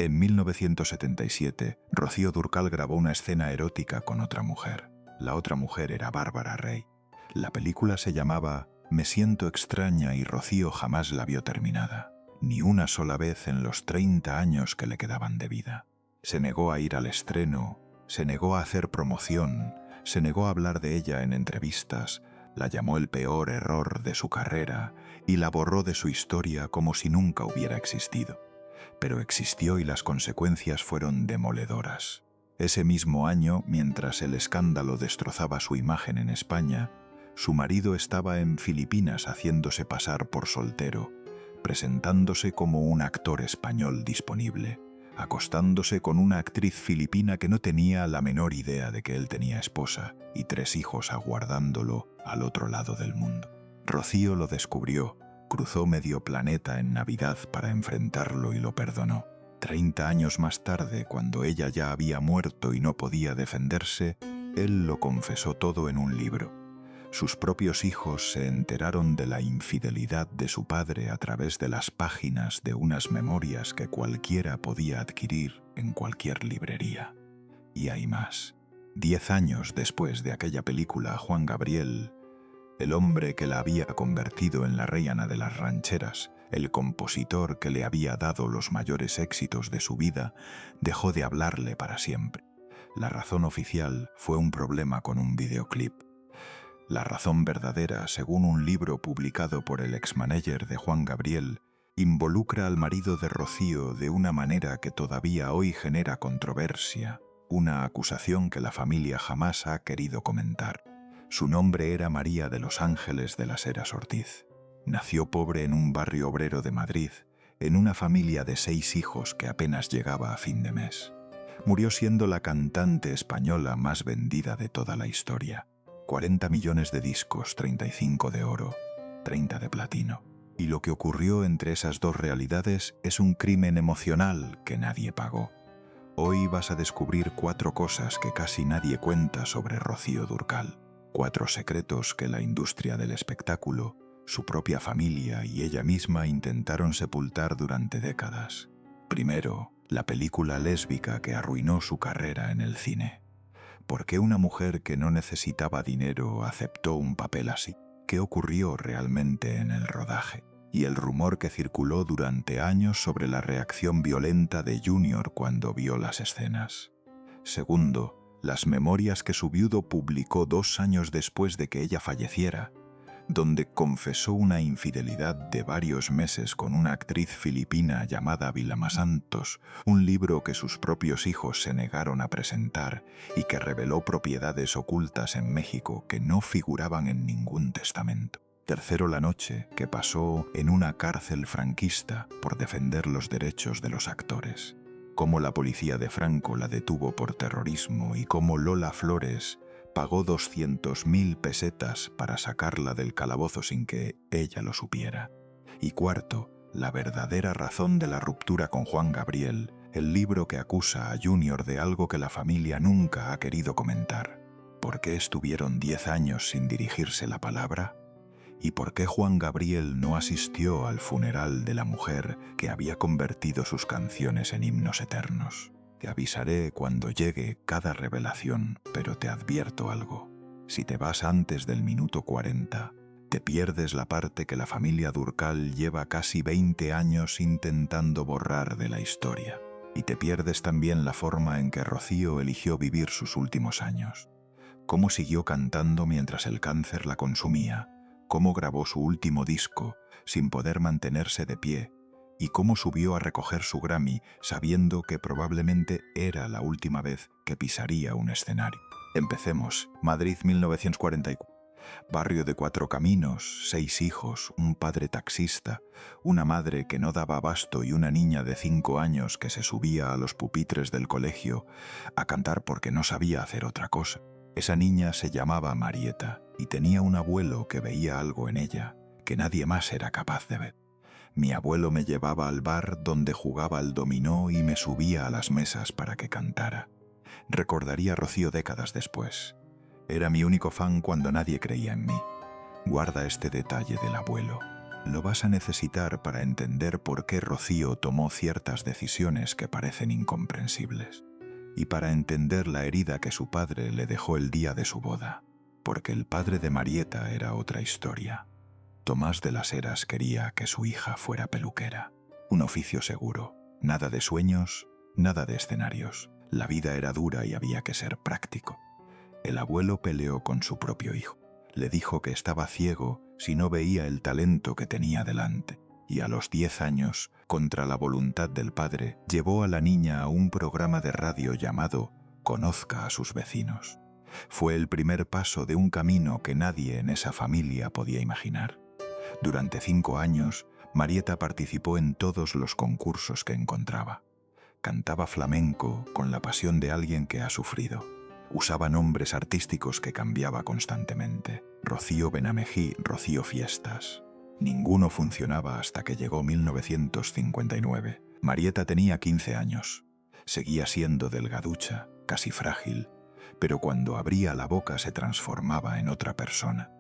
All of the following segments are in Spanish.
En 1977, Rocío Dúrcal grabó una escena erótica con otra mujer. La otra mujer era Bárbara Rey. La película se llamaba Me siento extraña y Rocío jamás la vio terminada. Ni una sola vez en los 30 años que le quedaban de vida. Se negó a ir al estreno, se negó a hacer promoción, se negó a hablar de ella en entrevistas, la llamó el peor error de su carrera y la borró de su historia como si nunca hubiera existido. Pero existió y las consecuencias fueron demoledoras. Ese mismo año, mientras el escándalo destrozaba su imagen en España, su marido estaba en Filipinas haciéndose pasar por soltero, presentándose como un actor español disponible, acostándose con una actriz filipina que no tenía la menor idea de que él tenía esposa y 3 hijos aguardándolo al otro lado del mundo. Rocío lo descubrió, cruzó medio planeta en Navidad para enfrentarlo y lo perdonó. 30 años más tarde, cuando ella ya había muerto y no podía defenderse, él lo confesó todo en un libro. Sus propios hijos se enteraron de la infidelidad de su padre a través de las páginas de unas memorias que cualquiera podía adquirir en cualquier librería. Y hay más. 10 años después de aquella película, Juan Gabriel, el hombre que la había convertido en la reina de las rancheras, el compositor que le había dado los mayores éxitos de su vida, dejó de hablarle para siempre. La razón oficial fue un problema con un videoclip. La razón verdadera, según un libro publicado por el ex-manager de Juan Gabriel, involucra al marido de Rocío de una manera que todavía hoy genera controversia, una acusación que la familia jamás ha querido comentar. Su nombre era María de los Ángeles de las Heras Ortiz. Nació pobre en un barrio obrero de Madrid, en una familia de 6 hijos que apenas llegaba a fin de mes. Murió siendo la cantante española más vendida de toda la historia. 40 millones de discos, 35 de oro, 30 de platino. Y lo que ocurrió entre esas dos realidades es un crimen emocional que nadie pagó. Hoy vas a descubrir 4 cosas que casi nadie cuenta sobre Rocío Dúrcal. 4 secretos que la industria del espectáculo, su propia familia y ella misma intentaron sepultar durante décadas. Primero, la película lésbica que arruinó su carrera en el cine. ¿Por qué una mujer que no necesitaba dinero aceptó un papel así? ¿Qué ocurrió realmente en el rodaje? Y el rumor que circuló durante años sobre la reacción violenta de Junior cuando vio las escenas. Segundo, las memorias que su viudo publicó 2 años después de que ella falleciera, donde confesó una infidelidad de varios meses con una actriz filipina llamada Vilma Santos, un libro que sus propios hijos se negaron a presentar y que reveló propiedades ocultas en México que no figuraban en ningún testamento. Tercero, la noche que pasó en una cárcel franquista por defender los derechos de los actores. Cómo la policía de Franco la detuvo por terrorismo y cómo Lola Flores pagó 200.000 pesetas para sacarla del calabozo sin que ella lo supiera. Y cuarto, la verdadera razón de la ruptura con Juan Gabriel, el libro que acusa a Junior de algo que la familia nunca ha querido comentar. ¿Por qué estuvieron 10 años sin dirigirse la palabra? ¿Y por qué Juan Gabriel no asistió al funeral de la mujer que había convertido sus canciones en himnos eternos? Te avisaré cuando llegue cada revelación, pero te advierto algo. Si te vas antes del minuto 40, te pierdes la parte que la familia Dúrcal lleva casi 20 años intentando borrar de la historia. Y te pierdes también la forma en que Rocío eligió vivir sus últimos años. Cómo siguió cantando mientras el cáncer la consumía, cómo grabó su último disco sin poder mantenerse de pie, y cómo subió a recoger su Grammy sabiendo que probablemente era la última vez que pisaría un escenario. Empecemos. Madrid, 1944. Barrio de 4 caminos, 6 hijos, un padre taxista, una madre que no daba abasto y una niña de 5 años que se subía a los pupitres del colegio a cantar porque no sabía hacer otra cosa. Esa niña se llamaba Marieta y tenía un abuelo que veía algo en ella que nadie más era capaz de ver. Mi abuelo me llevaba al bar donde jugaba al dominó y me subía a las mesas para que cantara. Recordaría a Rocío décadas después. Era mi único fan cuando nadie creía en mí. Guarda este detalle del abuelo. Lo vas a necesitar para entender por qué Rocío tomó ciertas decisiones que parecen incomprensibles, y para entender la herida que su padre le dejó el día de su boda, porque el padre de Marieta era otra historia. Tomás de las Heras quería que su hija fuera peluquera, un oficio seguro, nada de sueños, nada de escenarios. La vida era dura y había que ser práctico. El abuelo peleó con su propio hijo. Le dijo que estaba ciego si no veía el talento que tenía delante, y a los 10 años, contra la voluntad del padre, llevó a la niña a un programa de radio llamado Conozca a sus vecinos. Fue el primer paso de un camino que nadie en esa familia podía imaginar. Durante 5 años, Marieta participó en todos los concursos que encontraba. Cantaba flamenco con la pasión de alguien que ha sufrido. Usaba nombres artísticos que cambiaba constantemente. Rocío Benamejí, Rocío Fiestas. Ninguno funcionaba hasta que llegó 1959. Marieta tenía 15 años. Seguía siendo delgaducha, casi frágil, pero cuando abría la boca se transformaba en otra persona.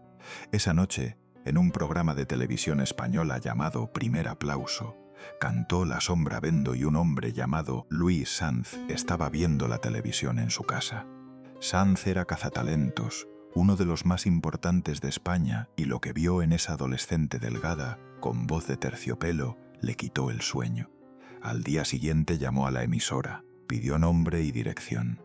Esa noche, en un programa de televisión española llamado Primer Aplauso, cantó La Sombra Bendo y un hombre llamado Luis Sanz estaba viendo la televisión en su casa. Sanz era cazatalentos, uno de los más importantes de España, y lo que vio en esa adolescente delgada, con voz de terciopelo, le quitó el sueño. Al día siguiente llamó a la emisora, pidió nombre y dirección.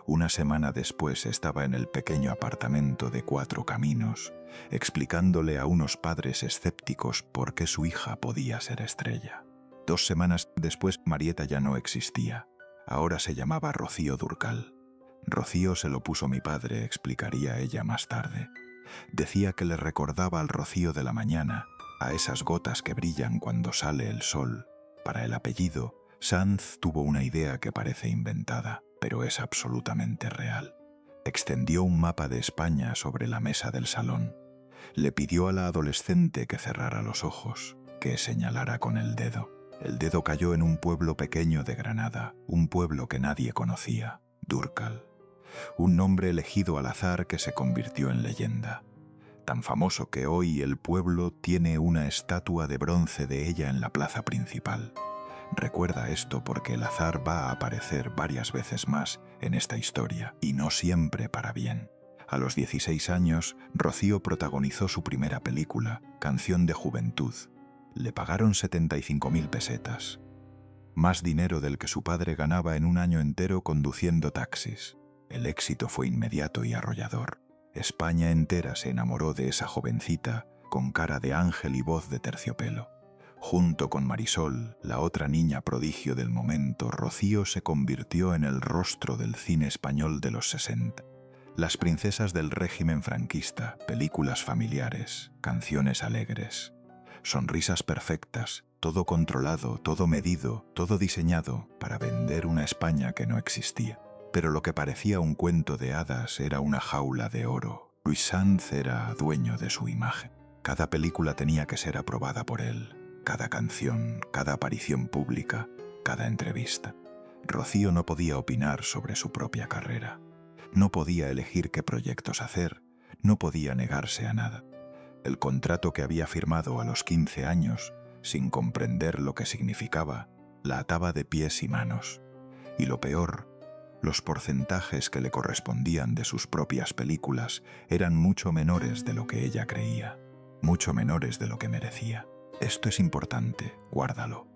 Una semana después estaba en el pequeño apartamento de 4 caminos, explicándole a unos padres escépticos por qué su hija podía ser estrella. 2 semanas después, Marieta ya no existía. Ahora se llamaba Rocío Dúrcal. Rocío se lo puso mi padre, explicaría ella más tarde. Decía que le recordaba al rocío de la mañana, a esas gotas que brillan cuando sale el sol. Para el apellido, Sanz tuvo una idea que parece inventada, pero es absolutamente real. Extendió un mapa de España sobre la mesa del salón. Le pidió a la adolescente que cerrara los ojos, que señalara con el dedo. El dedo cayó en un pueblo pequeño de Granada, un pueblo que nadie conocía, Dúrcal. Un nombre elegido al azar que se convirtió en leyenda. Tan famoso que hoy el pueblo tiene una estatua de bronce de ella en la plaza principal. Recuerda esto porque el azar va a aparecer varias veces más en esta historia, y no siempre para bien. A los 16 años, Rocío protagonizó su primera película, Canción de Juventud. Le pagaron 75.000 pesetas. Más dinero del que su padre ganaba en un año entero conduciendo taxis. El éxito fue inmediato y arrollador. España entera se enamoró de esa jovencita con cara de ángel y voz de terciopelo. Junto con Marisol, la otra niña prodigio del momento, Rocío se convirtió en el rostro del cine español de los 60. Las princesas del régimen franquista, películas familiares, canciones alegres, sonrisas perfectas, todo controlado, todo medido, todo diseñado para vender una España que no existía. Pero lo que parecía un cuento de hadas era una jaula de oro. Luis Sanz era dueño de su imagen. Cada película tenía que ser aprobada por él. Cada canción, cada aparición pública, cada entrevista. Rocío no podía opinar sobre su propia carrera. No podía elegir qué proyectos hacer. No podía negarse a nada. El contrato que había firmado a los 15 años, sin comprender lo que significaba, la ataba de pies y manos. Y lo peor, los porcentajes que le correspondían de sus propias películas eran mucho menores de lo que ella creía, mucho menores de lo que merecía. Esto es importante, guárdalo,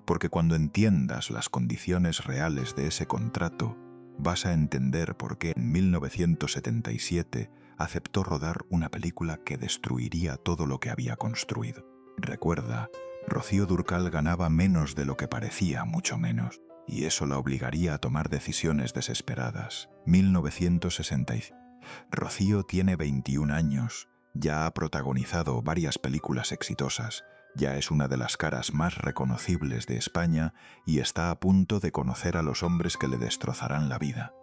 porque cuando entiendas las condiciones reales de ese contrato, vas a entender por qué en 1977 aceptó rodar una película que destruiría todo lo que había construido. Recuerda, Rocío Dúrcal ganaba menos de lo que parecía, mucho menos, y eso la obligaría a tomar decisiones desesperadas. 1965. Rocío tiene 21 años, ya ha protagonizado varias películas exitosas, ya es una de las caras más reconocibles de España y está a punto de conocer a los hombres que le destrozarán la vida.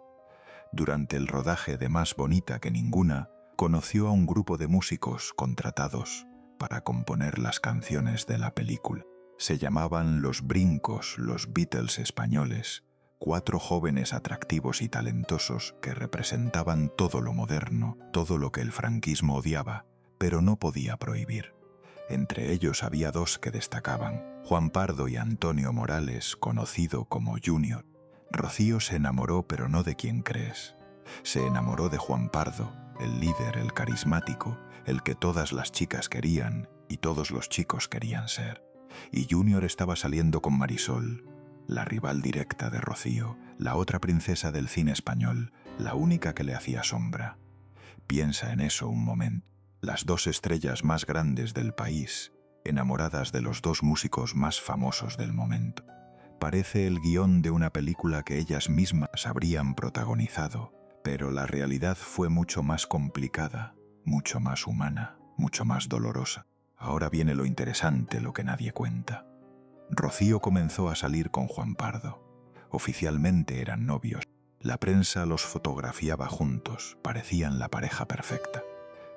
Durante el rodaje de Más bonita que ninguna, conoció a un grupo de músicos contratados para componer las canciones de la película. Se llamaban Los Brincos, los Beatles españoles, 4 jóvenes atractivos y talentosos que representaban todo lo moderno, todo lo que el franquismo odiaba, pero no podía prohibir. Entre ellos había dos que destacaban, Juan Pardo y Antonio Morales, conocido como Junior. Rocío se enamoró, pero no de quien crees. Se enamoró de Juan Pardo, el líder, el carismático, el que todas las chicas querían y todos los chicos querían ser. Y Junior estaba saliendo con Marisol, la rival directa de Rocío, la otra princesa del cine español, la única que le hacía sombra. Piensa en eso un momento. Las dos estrellas más grandes del país, enamoradas de los dos músicos más famosos del momento. Parece el guión de una película que ellas mismas habrían protagonizado, pero la realidad fue mucho más complicada, mucho más humana, mucho más dolorosa. Ahora viene lo interesante, lo que nadie cuenta. Rocío comenzó a salir con Juan Pardo. Oficialmente eran novios. La prensa los fotografiaba juntos, parecían la pareja perfecta.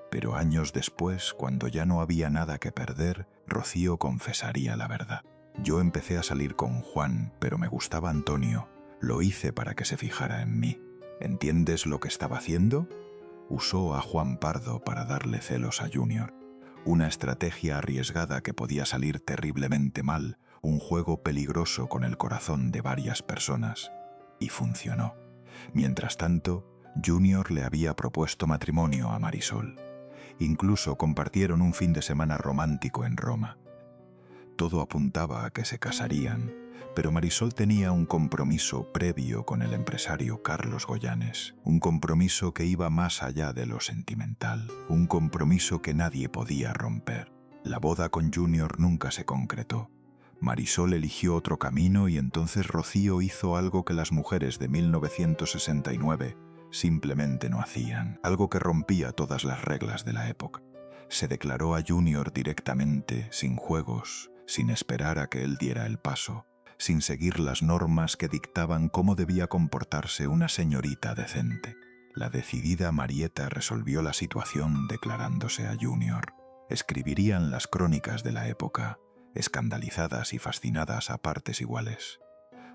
Pero años después, cuando ya no había nada que perder, Rocío confesaría la verdad. Yo empecé a salir con Juan, pero me gustaba Antonio. Lo hice para que se fijara en mí. ¿Entiendes lo que estaba haciendo? Usó a Juan Pardo para darle celos a Junior. Una estrategia arriesgada que podía salir terriblemente mal, un juego peligroso con el corazón de varias personas. Y funcionó. Mientras tanto, Junior le había propuesto matrimonio a Marisol. Incluso compartieron un fin de semana romántico en Roma. Todo apuntaba a que se casarían, pero Marisol tenía un compromiso previo con el empresario Carlos Goyanes, un compromiso que iba más allá de lo sentimental, un compromiso que nadie podía romper. La boda con Junior nunca se concretó. Marisol eligió otro camino y entonces Rocío hizo algo que las mujeres de 1969 simplemente no hacían, algo que rompía todas las reglas de la época. Se declaró a Junior directamente, sin juegos, sin esperar a que él diera el paso, sin seguir las normas que dictaban cómo debía comportarse una señorita decente. La decidida Marieta resolvió la situación declarándose a Junior. Escribirían las crónicas de la época, escandalizadas y fascinadas a partes iguales.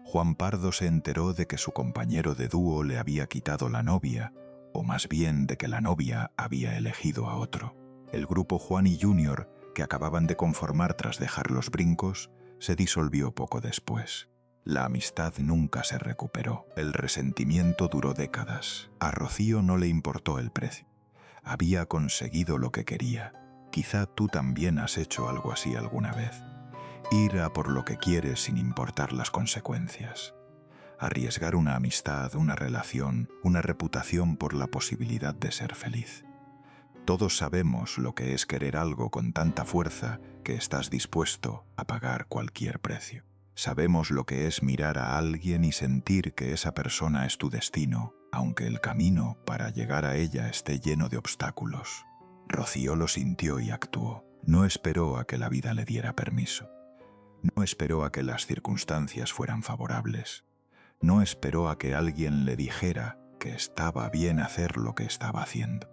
Juan Pardo se enteró de que su compañero de dúo le había quitado la novia, o más bien de que la novia había elegido a otro. El grupo Juan y Junior, que acababan de conformar tras dejar los brincos, se disolvió poco después. La amistad nunca se recuperó. El resentimiento duró décadas. A Rocío no le importó el precio. Había conseguido lo que quería. Quizá tú también has hecho algo así alguna vez. Ir a por lo que quieres sin importar las consecuencias. Arriesgar una amistad, una relación, una reputación por la posibilidad de ser feliz. Todos sabemos lo que es querer algo con tanta fuerza que estás dispuesto a pagar cualquier precio. Sabemos lo que es mirar a alguien y sentir que esa persona es tu destino, aunque el camino para llegar a ella esté lleno de obstáculos. Rocío lo sintió y actuó. No esperó a que la vida le diera permiso. No esperó a que las circunstancias fueran favorables. No esperó a que alguien le dijera que estaba bien hacer lo que estaba haciendo.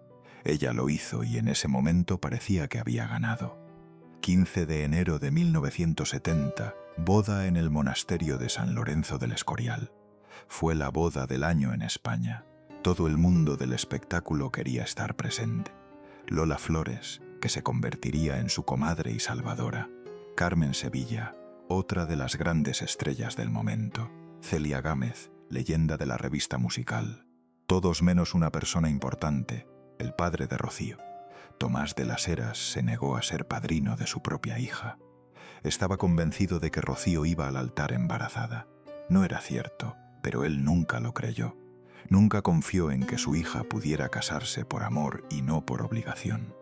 Ella lo hizo y en ese momento parecía que había ganado. 15 de enero de 1970, boda en el monasterio de San Lorenzo del Escorial. Fue la boda del año en España. Todo el mundo del espectáculo quería estar presente. Lola Flores, que se convertiría en su comadre y salvadora. Carmen Sevilla, otra de las grandes estrellas del momento. Celia Gámez, leyenda de la revista musical. Todos menos una persona importante, el padre de Rocío. Tomás de las Heras se negó a ser padrino de su propia hija. Estaba convencido de que Rocío iba al altar embarazada. No era cierto, pero él nunca lo creyó. Nunca confió en que su hija pudiera casarse por amor y no por obligación.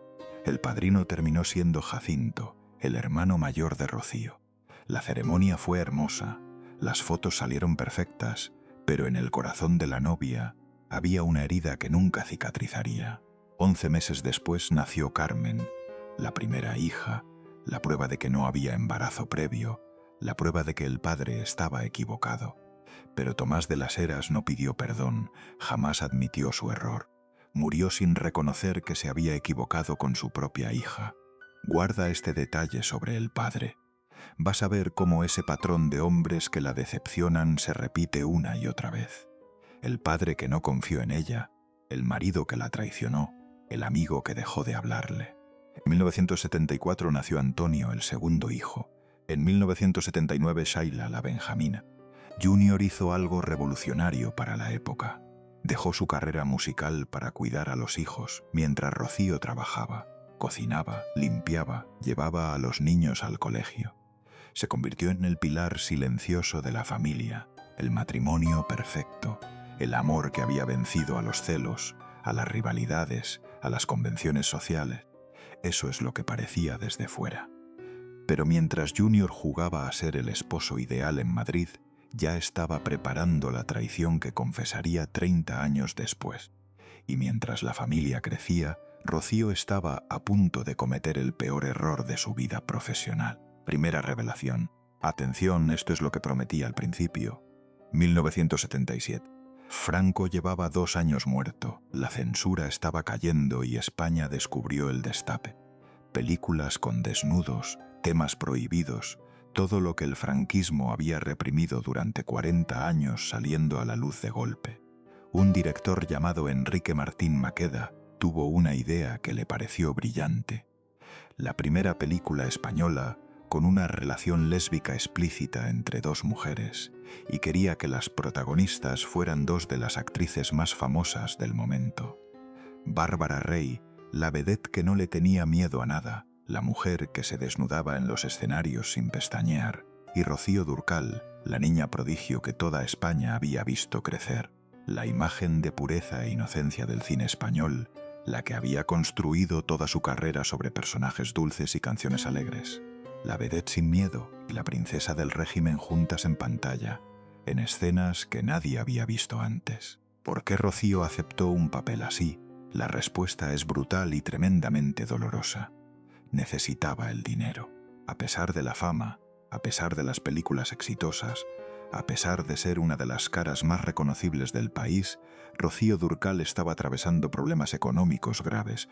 El padrino terminó siendo Jacinto, el hermano mayor de Rocío. La ceremonia fue hermosa, las fotos salieron perfectas, pero en el corazón de la novia había una herida que nunca cicatrizaría. 11 meses después nació Carmen, la primera hija, la prueba de que no había embarazo previo, la prueba de que el padre estaba equivocado. Pero Tomás de las Heras no pidió perdón, jamás admitió su error. Murió sin reconocer que se había equivocado con su propia hija. Guarda este detalle sobre el padre. Vas a ver cómo ese patrón de hombres que la decepcionan se repite una y otra vez. El padre que no confió en ella, el marido que la traicionó, el amigo que dejó de hablarle. En 1974 nació Antonio, el segundo hijo. En 1979 Shaila, la benjamina. Junior hizo algo revolucionario para la época. Dejó su carrera musical para cuidar a los hijos, mientras Rocío trabajaba, cocinaba, limpiaba, llevaba a los niños al colegio. Se convirtió en el pilar silencioso de la familia, el matrimonio perfecto, el amor que había vencido a los celos, a las rivalidades, a las convenciones sociales. Eso es lo que parecía desde fuera. Pero mientras Junior jugaba a ser el esposo ideal en Madrid, ya estaba preparando la traición que confesaría 30 años después. Y mientras la familia crecía, Rocío estaba a punto de cometer el peor error de su vida profesional. Primera revelación. Atención, esto es lo que prometí al principio. 1977. Franco llevaba 2 años muerto, la censura estaba cayendo y España descubrió el destape. Películas con desnudos, temas prohibidos, todo lo que el franquismo había reprimido durante 40 años saliendo a la luz de golpe. Un director llamado Enrique Martín Maqueda tuvo una idea que le pareció brillante. La primera película española con una relación lésbica explícita entre 2 mujeres, y quería que las protagonistas fueran 2 de las actrices más famosas del momento. Bárbara Rey, la vedette que no le tenía miedo a nada, la mujer que se desnudaba en los escenarios sin pestañear, y Rocío Dúrcal, la niña prodigio que toda España había visto crecer, la imagen de pureza e inocencia del cine español, la que había construido toda su carrera sobre personajes dulces y canciones alegres. La vedette sin miedo y la princesa del régimen juntas en pantalla, en escenas que nadie había visto antes. ¿Por qué Rocío aceptó un papel así? La respuesta es brutal y tremendamente dolorosa. Necesitaba el dinero. A pesar de la fama, a pesar de las películas exitosas, a pesar de ser una de las caras más reconocibles del país, Rocío Dúrcal estaba atravesando problemas económicos graves.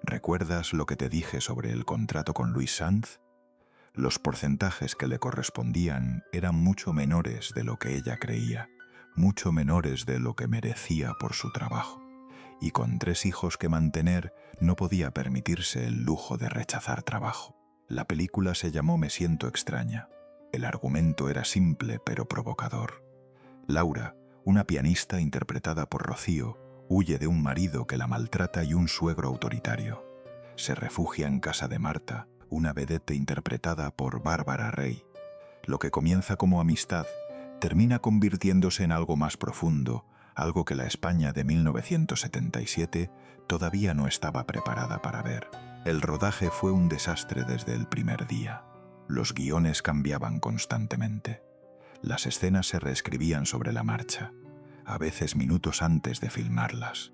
¿Recuerdas lo que te dije sobre el contrato con Luis Sanz? Los porcentajes que le correspondían eran mucho menores de lo que ella creía, mucho menores de lo que merecía por su trabajo. Y con 3 hijos que mantener, no podía permitirse el lujo de rechazar trabajo. La película se llamó Me siento extraña. El argumento era simple pero provocador. Laura, una pianista interpretada por Rocío, huye de un marido que la maltrata y un suegro autoritario. Se refugia en casa de Marta, una vedette interpretada por Bárbara Rey. Lo que comienza como amistad termina convirtiéndose en algo más profundo, algo que la España de 1977 todavía no estaba preparada para ver. El rodaje fue un desastre desde el primer día. Los guiones cambiaban constantemente. Las escenas se reescribían sobre la marcha, a veces minutos antes de filmarlas.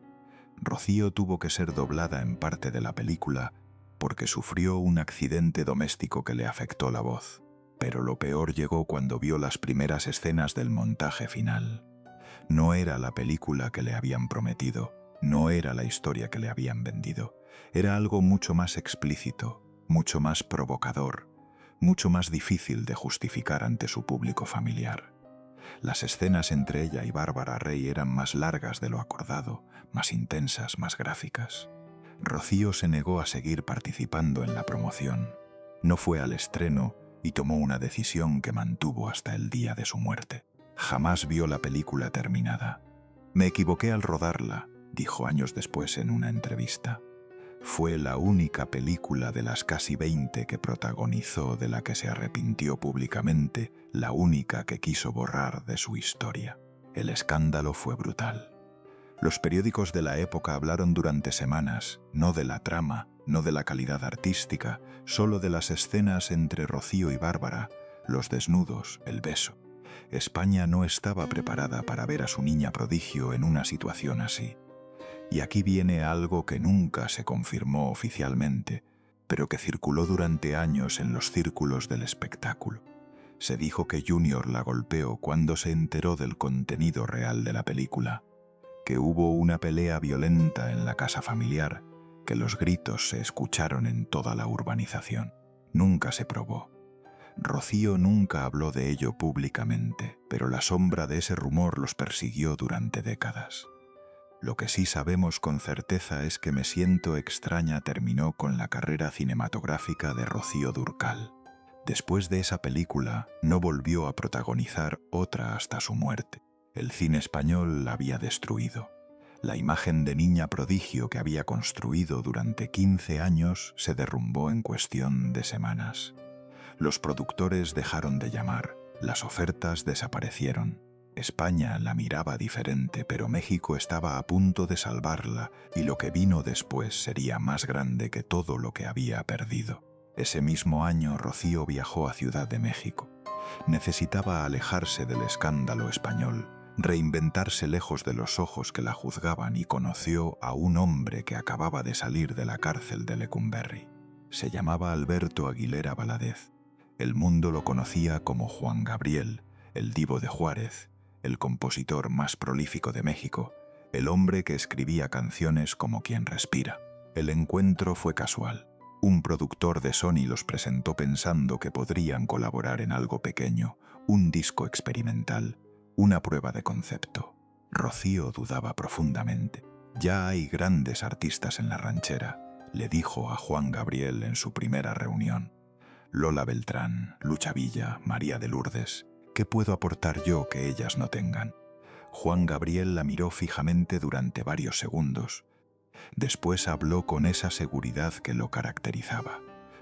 Rocío tuvo que ser doblada en parte de la película porque sufrió un accidente doméstico que le afectó la voz. Pero lo peor llegó cuando vio las primeras escenas del montaje final. No era la película que le habían prometido, no era la historia que le habían vendido. Era algo mucho más explícito, mucho más provocador, mucho más difícil de justificar ante su público familiar. Las escenas entre ella y Bárbara Rey eran más largas de lo acordado, más intensas, más gráficas. Rocío se negó a seguir participando en la promoción. No fue al estreno y tomó una decisión que mantuvo hasta el día de su muerte. Jamás vio la película terminada. Me equivoqué al rodarla, dijo años después en una entrevista. Fue la única película de las casi 20 que protagonizó de la que se arrepintió públicamente, la única que quiso borrar de su historia. El escándalo fue brutal. Los periódicos de la época hablaron durante semanas, no de la trama, no de la calidad artística, solo de las escenas entre Rocío y Bárbara, los desnudos, el beso. España no estaba preparada para ver a su niña prodigio en una situación así. Y aquí viene algo que nunca se confirmó oficialmente, pero que circuló durante años en los círculos del espectáculo. Se dijo que Junior la golpeó cuando se enteró del contenido real de la película, que hubo una pelea violenta en la casa familiar, que los gritos se escucharon en toda la urbanización. Nunca se probó. Rocío nunca habló de ello públicamente, pero la sombra de ese rumor los persiguió durante décadas. Lo que sí sabemos con certeza es que Me siento extraña terminó con la carrera cinematográfica de Rocío Dúrcal. Después de esa película, no volvió a protagonizar otra hasta su muerte. El cine español la había destruido. La imagen de niña prodigio que había construido durante 15 años se derrumbó en cuestión de semanas. Los productores dejaron de llamar, las ofertas desaparecieron. España la miraba diferente, pero México estaba a punto de salvarla y lo que vino después sería más grande que todo lo que había perdido. Ese mismo año Rocío viajó a Ciudad de México. Necesitaba alejarse del escándalo español, reinventarse lejos de los ojos que la juzgaban y conoció a un hombre que acababa de salir de la cárcel de Lecumberri. Se llamaba Alberto Aguilera Valadez. El mundo lo conocía como Juan Gabriel, el divo de Juárez, el compositor más prolífico de México, el hombre que escribía canciones como quien respira. El encuentro fue casual. Un productor de Sony los presentó pensando que podrían colaborar en algo pequeño, un disco experimental, una prueba de concepto. Rocío dudaba profundamente. «Ya hay grandes artistas en la ranchera», le dijo a Juan Gabriel en su primera reunión. «Lola Beltrán, Lucha Villa, María de Lourdes. ¿Qué puedo aportar yo que ellas no tengan?» Juan Gabriel la miró fijamente durante varios segundos. Después habló con esa seguridad que lo caracterizaba.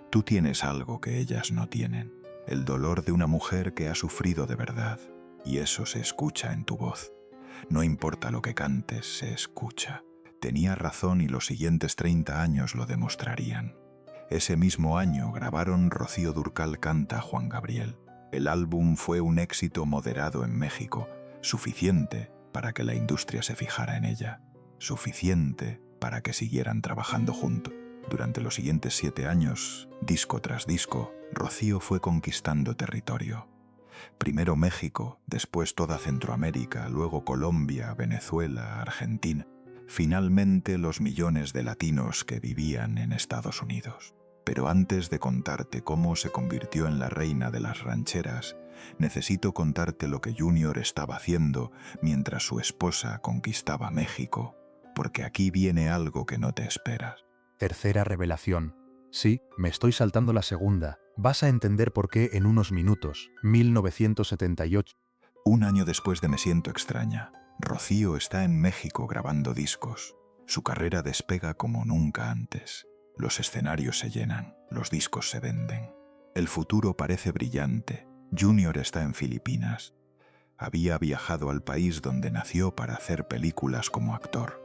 «Tú tienes algo que ellas no tienen, el dolor de una mujer que ha sufrido de verdad, y eso se escucha en tu voz. No importa lo que cantes, se escucha». Tenía razón y los siguientes 30 años lo demostrarían. Ese mismo año grabaron Rocío Dúrcal canta a Juan Gabriel. El álbum fue un éxito moderado en México, suficiente para que la industria se fijara en ella, suficiente para que siguieran trabajando juntos. Durante los siguientes 7 años, disco tras disco, Rocío fue conquistando territorio. Primero México, después toda Centroamérica, luego Colombia, Venezuela, Argentina. Finalmente los millones de latinos que vivían en Estados Unidos. Pero antes de contarte cómo se convirtió en la reina de las rancheras, necesito contarte lo que Junior estaba haciendo mientras su esposa conquistaba México, porque aquí viene algo que no te esperas. Tercera revelación. Sí, me estoy saltando la segunda. Vas a entender por qué en unos minutos. 1978. Un año después de Me siento extraña, Rocío está en México grabando discos. Su carrera despega como nunca antes. Los escenarios se llenan, los discos se venden. El futuro parece brillante. Junior está en Filipinas. Había viajado al país donde nació para hacer películas como actor.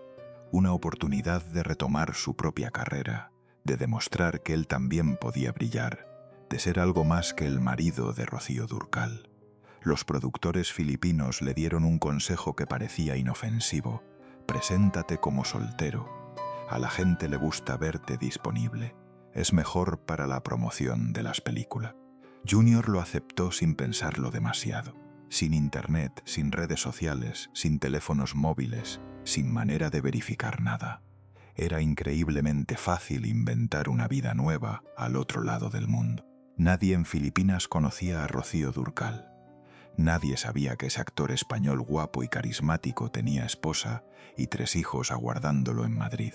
Una oportunidad de retomar su propia carrera, de demostrar que él también podía brillar, de ser algo más que el marido de Rocío Dúrcal. Los productores filipinos le dieron un consejo que parecía inofensivo: preséntate como soltero. A la gente le gusta verte disponible. Es mejor para la promoción de las películas. Junior lo aceptó sin pensarlo demasiado. Sin internet, sin redes sociales, sin teléfonos móviles, sin manera de verificar nada. Era increíblemente fácil inventar una vida nueva al otro lado del mundo. Nadie en Filipinas conocía a Rocío Dúrcal. Nadie sabía que ese actor español guapo y carismático tenía esposa y 3 hijos aguardándolo en Madrid.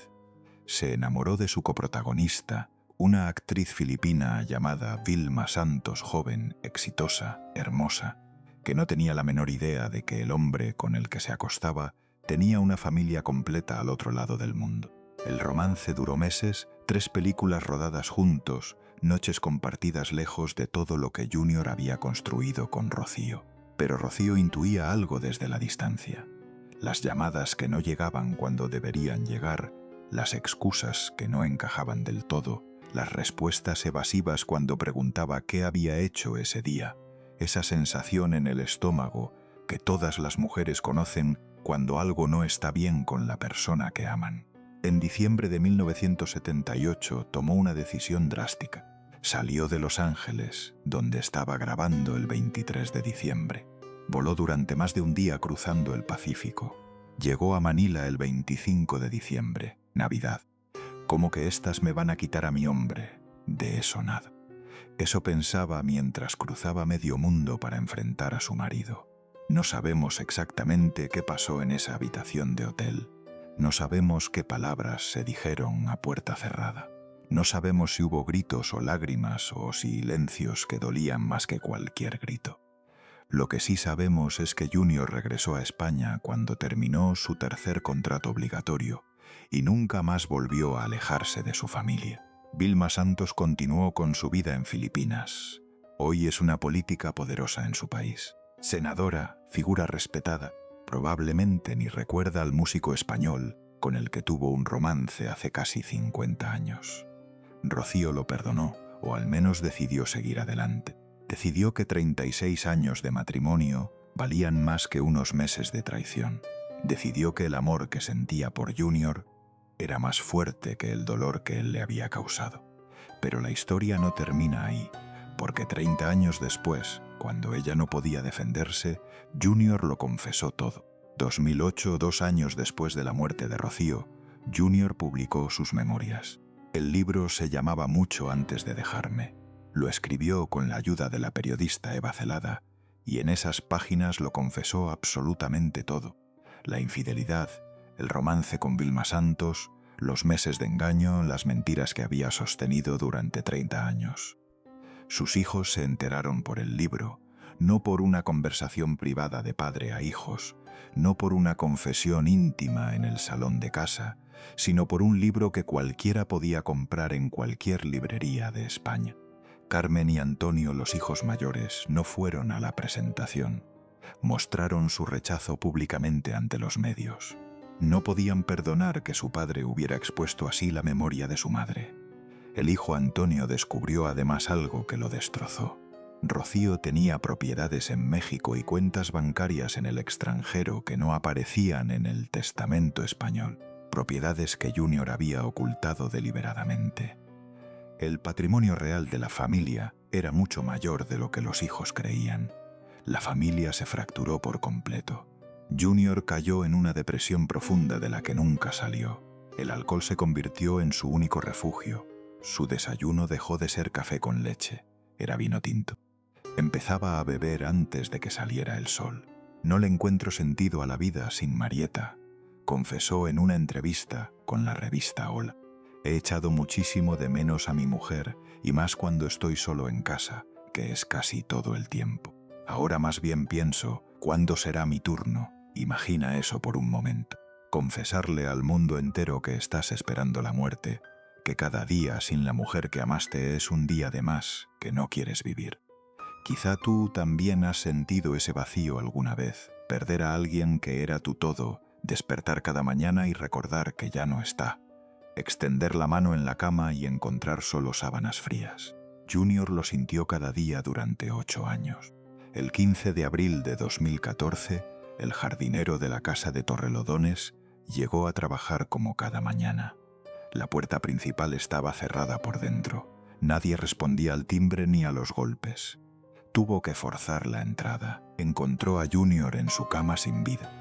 Se enamoró de su coprotagonista, una actriz filipina llamada Vilma Santos, joven, exitosa, hermosa, que no tenía la menor idea de que el hombre con el que se acostaba tenía una familia completa al otro lado del mundo. El romance duró meses, 3 películas rodadas juntos, noches compartidas lejos de todo lo que Junior había construido con Rocío. Pero Rocío intuía algo desde la distancia. Las llamadas que no llegaban cuando deberían llegar, las excusas que no encajaban del todo, las respuestas evasivas cuando preguntaba qué había hecho ese día, esa sensación en el estómago que todas las mujeres conocen cuando algo no está bien con la persona que aman. En diciembre de 1978 tomó una decisión drástica. Salió de Los Ángeles, donde estaba grabando el 23 de diciembre. Voló durante más de un día cruzando el Pacífico. Llegó a Manila el 25 de diciembre, Navidad. ¿Cómo que estas me van a quitar a mi hombre? De eso nada. Eso pensaba mientras cruzaba medio mundo para enfrentar a su marido. No sabemos exactamente qué pasó en esa habitación de hotel. No sabemos qué palabras se dijeron a puerta cerrada. No sabemos si hubo gritos o lágrimas o silencios que dolían más que cualquier grito. Lo que sí sabemos es que Junior regresó a España cuando terminó su tercer contrato obligatorio y nunca más volvió a alejarse de su familia. Vilma Santos continuó con su vida en Filipinas. Hoy es una política poderosa en su país. Senadora, figura respetada, probablemente ni recuerda al músico español con el que tuvo un romance hace casi 50 años. Rocío lo perdonó, o al menos decidió seguir adelante. Decidió que 36 años de matrimonio valían más que unos meses de traición. Decidió que el amor que sentía por Junior era más fuerte que el dolor que él le había causado. Pero la historia no termina ahí, porque 30 años después, cuando ella no podía defenderse, Junior lo confesó todo. 2008, 2 años después de la muerte de Rocío, Junior publicó sus memorias. El libro se llamaba Mucho antes de dejarme. Lo escribió con la ayuda de la periodista Eva Celada, y en esas páginas lo confesó absolutamente todo. La infidelidad, el romance con Vilma Santos, los meses de engaño, las mentiras que había sostenido durante 30 años. Sus hijos se enteraron por el libro, no por una conversación privada de padre a hijos, no por una confesión íntima en el salón de casa, sino por un libro que cualquiera podía comprar en cualquier librería de España. Carmen y Antonio, los hijos mayores, no fueron a la presentación. Mostraron su rechazo públicamente ante los medios. No podían perdonar que su padre hubiera expuesto así la memoria de su madre. El hijo Antonio descubrió además algo que lo destrozó. Rocío tenía propiedades en México y cuentas bancarias en el extranjero que no aparecían en el testamento español, propiedades que Junior había ocultado deliberadamente. El patrimonio real de la familia era mucho mayor de lo que los hijos creían. La familia se fracturó por completo. Junior cayó en una depresión profunda de la que nunca salió. El alcohol se convirtió en su único refugio. Su desayuno dejó de ser café con leche, era vino tinto. Empezaba a beber antes de que saliera el sol. No le encuentro sentido a la vida sin Marieta, confesó en una entrevista con la revista Hola. He echado muchísimo de menos a mi mujer y más cuando estoy solo en casa, que es casi todo el tiempo. Ahora más bien pienso, ¿cuándo será mi turno? Imagina eso por un momento. Confesarle al mundo entero que estás esperando la muerte, que cada día sin la mujer que amaste es un día de más que no quieres vivir. Quizá tú también has sentido ese vacío alguna vez, perder a alguien que era tu todo, despertar cada mañana y recordar que ya no está, extender la mano en la cama y encontrar solo sábanas frías. Junior lo sintió cada día durante 8 años. El 15 de abril de 2014, el jardinero de la casa de Torrelodones llegó a trabajar como cada mañana. La puerta principal estaba cerrada por dentro. Nadie respondía al timbre ni a los golpes. Tuvo que forzar la entrada. Encontró a Junior en su cama sin vida.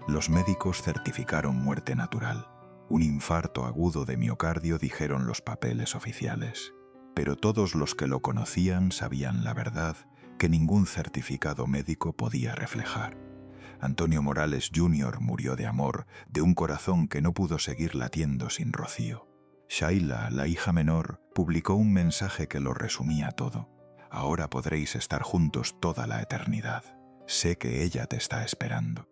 Los médicos certificaron muerte natural. Un infarto agudo de miocardio, dijeron los papeles oficiales. Pero todos los que lo conocían sabían la verdad que ningún certificado médico podía reflejar. Antonio Morales Jr. murió de amor, de un corazón que no pudo seguir latiendo sin Rocío. Shaila, la hija menor, publicó un mensaje que lo resumía todo. Ahora podréis estar juntos toda la eternidad. Sé que ella te está esperando.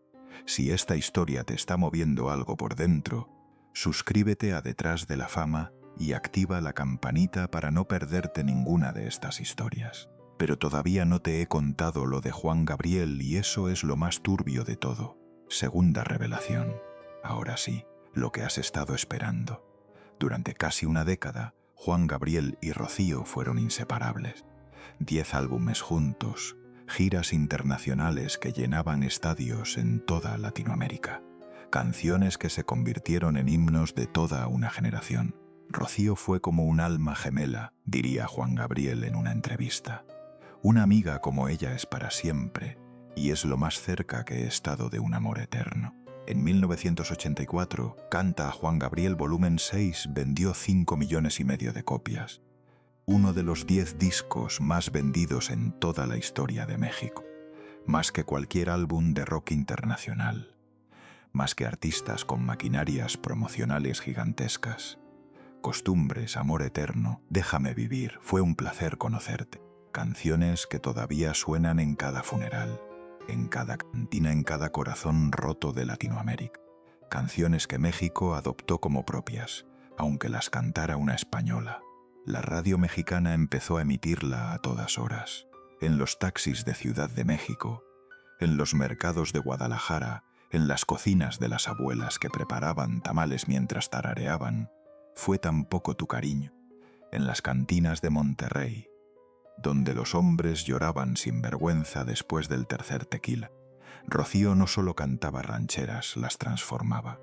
Si esta historia te está moviendo algo por dentro, suscríbete a Detrás de la Fama y activa la campanita para no perderte ninguna de estas historias. Pero todavía no te he contado lo de Juan Gabriel y eso es lo más turbio de todo. Segunda revelación. Ahora sí, lo que has estado esperando. Durante casi una década, Juan Gabriel y Rocío fueron inseparables. 10 álbumes juntos, giras internacionales que llenaban estadios en toda Latinoamérica. Canciones que se convirtieron en himnos de toda una generación. Rocío fue como un alma gemela, diría Juan Gabriel en una entrevista. Una amiga como ella es para siempre, y es lo más cerca que he estado de un amor eterno. En 1984, Canta a Juan Gabriel volumen 6 vendió 5,5 millones de copias. Uno de los 10 discos más vendidos en toda la historia de México. Más que cualquier álbum de rock internacional. más que artistas con maquinarias promocionales gigantescas. Costumbres, amor eterno, déjame vivir, fue un placer conocerte. Canciones que todavía suenan en cada funeral, en cada cantina, en cada corazón roto de Latinoamérica. Canciones que México adoptó como propias, aunque las cantara una española. La radio mexicana empezó a emitirla a todas horas, en los taxis de Ciudad de México, en los mercados de Guadalajara, en las cocinas de las abuelas que preparaban tamales mientras tarareaban Fue tan poco tu cariño, en las cantinas de Monterrey, donde los hombres lloraban sin vergüenza después del tercer tequila. Rocío no solo cantaba rancheras, las transformaba.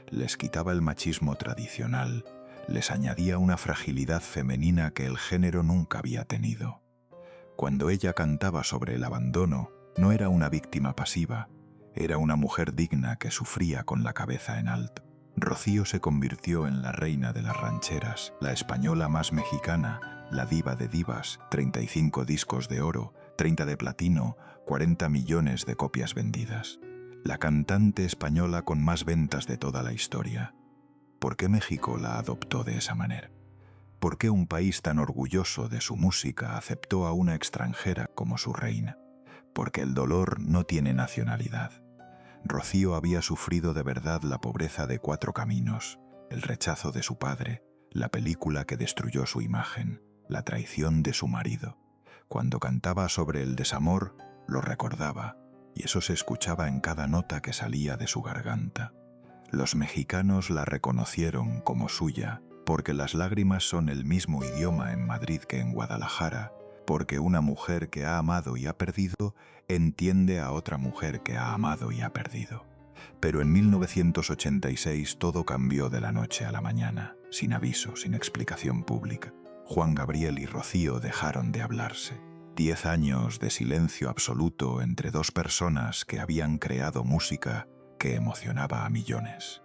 Les quitaba el machismo tradicional, les añadía una fragilidad femenina que el género nunca había tenido. Cuando ella cantaba sobre el abandono, no era una víctima pasiva, era una mujer digna que sufría con la cabeza en alto. Rocío se convirtió en la reina de las rancheras, la española más mexicana, la diva de divas, 35 discos de oro, 30 de platino, 40 millones de copias vendidas. La cantante española con más ventas de toda la historia. ¿Por qué México la adoptó de esa manera? ¿Por qué un país tan orgulloso de su música aceptó a una extranjera como su reina? Porque el dolor no tiene nacionalidad. Rocío había sufrido de verdad la pobreza de 4 caminos, el rechazo de su padre, la película que destruyó su imagen, la traición de su marido. Cuando cantaba sobre el desamor, lo recordaba, y eso se escuchaba en cada nota que salía de su garganta. Los mexicanos la reconocieron como suya, porque las lágrimas son el mismo idioma en Madrid que en Guadalajara, porque una mujer que ha amado y ha perdido entiende a otra mujer que ha amado y ha perdido. Pero en 1986 todo cambió de la noche a la mañana, sin aviso, sin explicación pública. Juan Gabriel y Rocío dejaron de hablarse. 10 años de silencio absoluto entre dos personas que habían creado música que emocionaba a millones.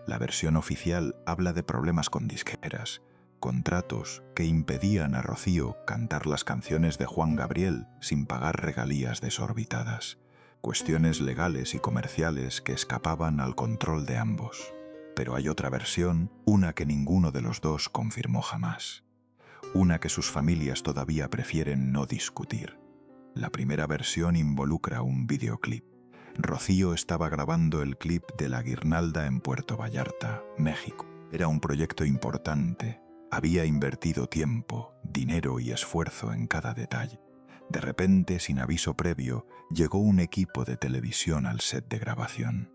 La versión oficial habla de problemas con disqueras, contratos que impedían a Rocío cantar las canciones de Juan Gabriel sin pagar regalías desorbitadas, cuestiones legales y comerciales que escapaban al control de ambos. Pero hay otra versión, una que ninguno de los dos confirmó jamás, una que sus familias todavía prefieren no discutir. La primera versión involucra un videoclip. Rocío estaba grabando el clip de La Guirnalda en Puerto Vallarta, México. Era un proyecto importante. Había invertido tiempo, dinero y esfuerzo en cada detalle. De repente, sin aviso previo, llegó un equipo de televisión al set de grabación.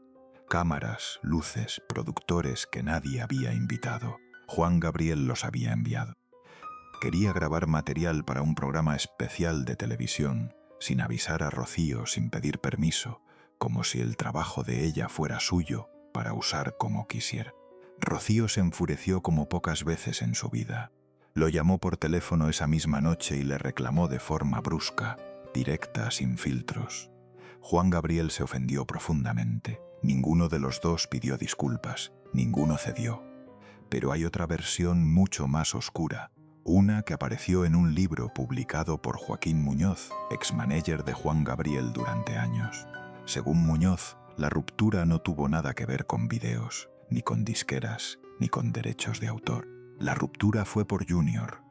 Cámaras, luces, productores que nadie había invitado. Juan Gabriel los había enviado. Quería grabar material para un programa especial de televisión, sin avisar a Rocío, sin pedir permiso, como si el trabajo de ella fuera suyo para usar como quisiera. Rocío se enfureció como pocas veces en su vida. Lo llamó por teléfono esa misma noche y le reclamó de forma brusca, directa, sin filtros. Juan Gabriel se ofendió profundamente. Ninguno de los dos pidió disculpas, ninguno cedió. Pero hay otra versión mucho más oscura, una que apareció en un libro publicado por Joaquín Muñoz, ex-manager de Juan Gabriel durante años. Según Muñoz, la ruptura no tuvo nada que ver con videos, ni con disqueras, ni con derechos de autor. La ruptura fue por Junior.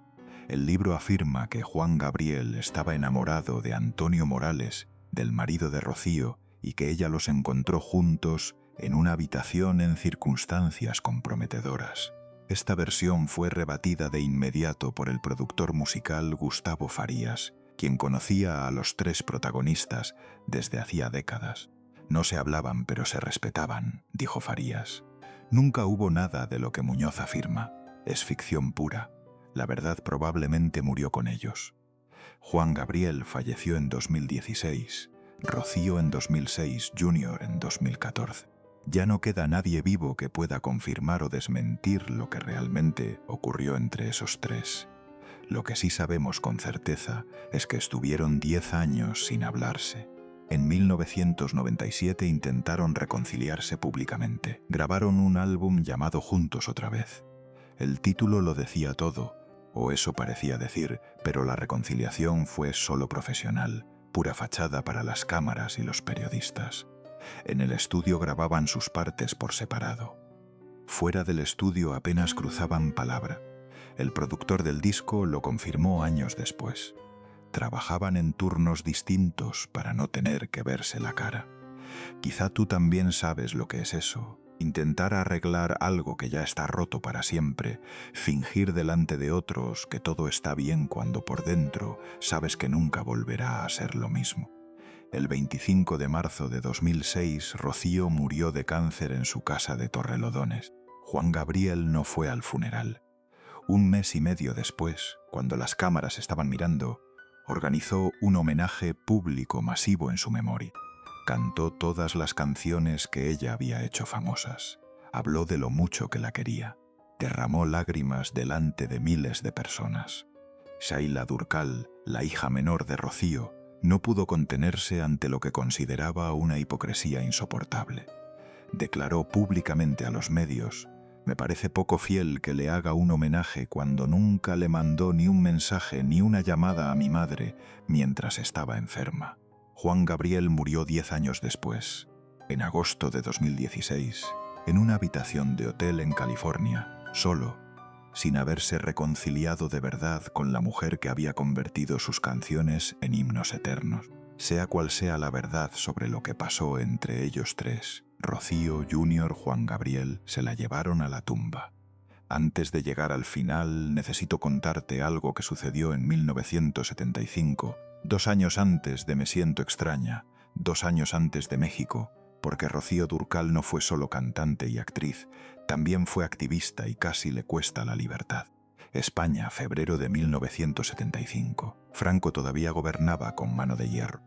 El libro afirma que Juan Gabriel estaba enamorado de Antonio Morales, del marido de Rocío, y que ella los encontró juntos en una habitación en circunstancias comprometedoras. Esta versión fue rebatida de inmediato por el productor musical Gustavo Farías, quien conocía a los 3 protagonistas desde hacía décadas. No se hablaban, pero se respetaban, dijo Farías. Nunca hubo nada de lo que Muñoz afirma. Es ficción pura. La verdad probablemente murió con ellos. Juan Gabriel falleció en 2016, Rocío en 2006, Junior en 2014. Ya no queda nadie vivo que pueda confirmar o desmentir lo que realmente ocurrió entre esos 3. Lo que sí sabemos con certeza es que estuvieron 10 años sin hablarse. En 1997 intentaron reconciliarse públicamente. Grabaron un álbum llamado Juntos otra vez. El título lo decía todo, o eso parecía decir, pero la reconciliación fue solo profesional, pura fachada para las cámaras y los periodistas. En el estudio grababan sus partes por separado. Fuera del estudio apenas cruzaban palabra. El productor del disco lo confirmó años después. Trabajaban en turnos distintos para no tener que verse la cara. Quizá tú también sabes lo que es eso. Intentar arreglar algo que ya está roto para siempre, fingir delante de otros que todo está bien cuando por dentro sabes que nunca volverá a ser lo mismo. El 25 de marzo de 2006, Rocío murió de cáncer en su casa de Torrelodones. Juan Gabriel no fue al funeral. Un mes y medio después, cuando las cámaras estaban mirando, organizó un homenaje público masivo en su memoria. Cantó todas las canciones que ella había hecho famosas. Habló de lo mucho que la quería. Derramó lágrimas delante de miles de personas. Shaila Durkal, la hija menor de Rocío, no pudo contenerse ante lo que consideraba una hipocresía insoportable. Declaró públicamente a los medios: «Me parece poco fiel que le haga un homenaje cuando nunca le mandó ni un mensaje ni una llamada a mi madre mientras estaba enferma». Juan Gabriel murió 10 años después, en agosto de 2016, en una habitación de hotel en California, solo, sin haberse reconciliado de verdad con la mujer que había convertido sus canciones en himnos eternos. Sea cual sea la verdad sobre lo que pasó entre ellos tres, Rocío, Junior, Juan Gabriel se la llevaron a la tumba. Antes de llegar al final, necesito contarte algo que sucedió en 1975, 2 años antes de Me siento extraña, 2 años antes de México, porque Rocío Durkal no fue solo cantante y actriz, también fue activista y casi le cuesta la libertad. España, febrero de 1975. Franco todavía gobernaba con mano de hierro.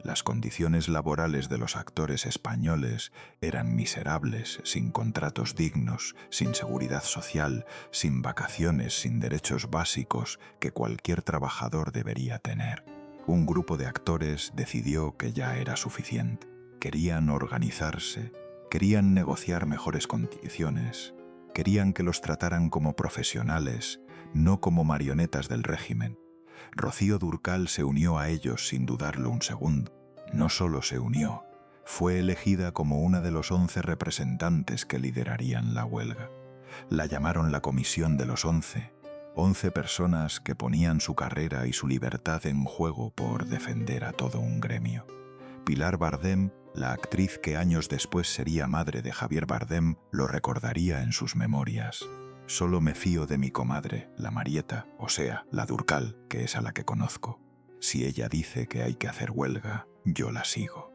Las condiciones laborales de los actores españoles eran miserables, sin contratos dignos, sin seguridad social, sin vacaciones, sin derechos básicos que cualquier trabajador debería tener. Un grupo de actores decidió que ya era suficiente. Querían organizarse, querían negociar mejores condiciones, querían que los trataran como profesionales, no como marionetas del régimen. Rocío Durkal se unió a ellos sin dudarlo un segundo. No solo se unió, fue elegida como una de los 11 representantes que liderarían la huelga. La llamaron la Comisión de los 11, 11 personas que ponían su carrera y su libertad en juego por defender a todo un gremio. Pilar Bardem, la actriz que años después sería madre de Javier Bardem, lo recordaría en sus memorias. «Solo me fío de mi comadre, la Marieta, o sea, la Durkal, que es a la que conozco. Si ella dice que hay que hacer huelga, yo la sigo».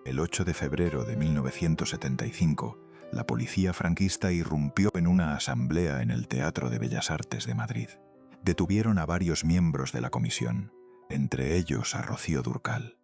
El 8 de febrero de 1975, la policía franquista irrumpió en una asamblea en el Teatro de Bellas Artes de Madrid. Detuvieron a varios miembros de la comisión, entre ellos a Rocío Durkal.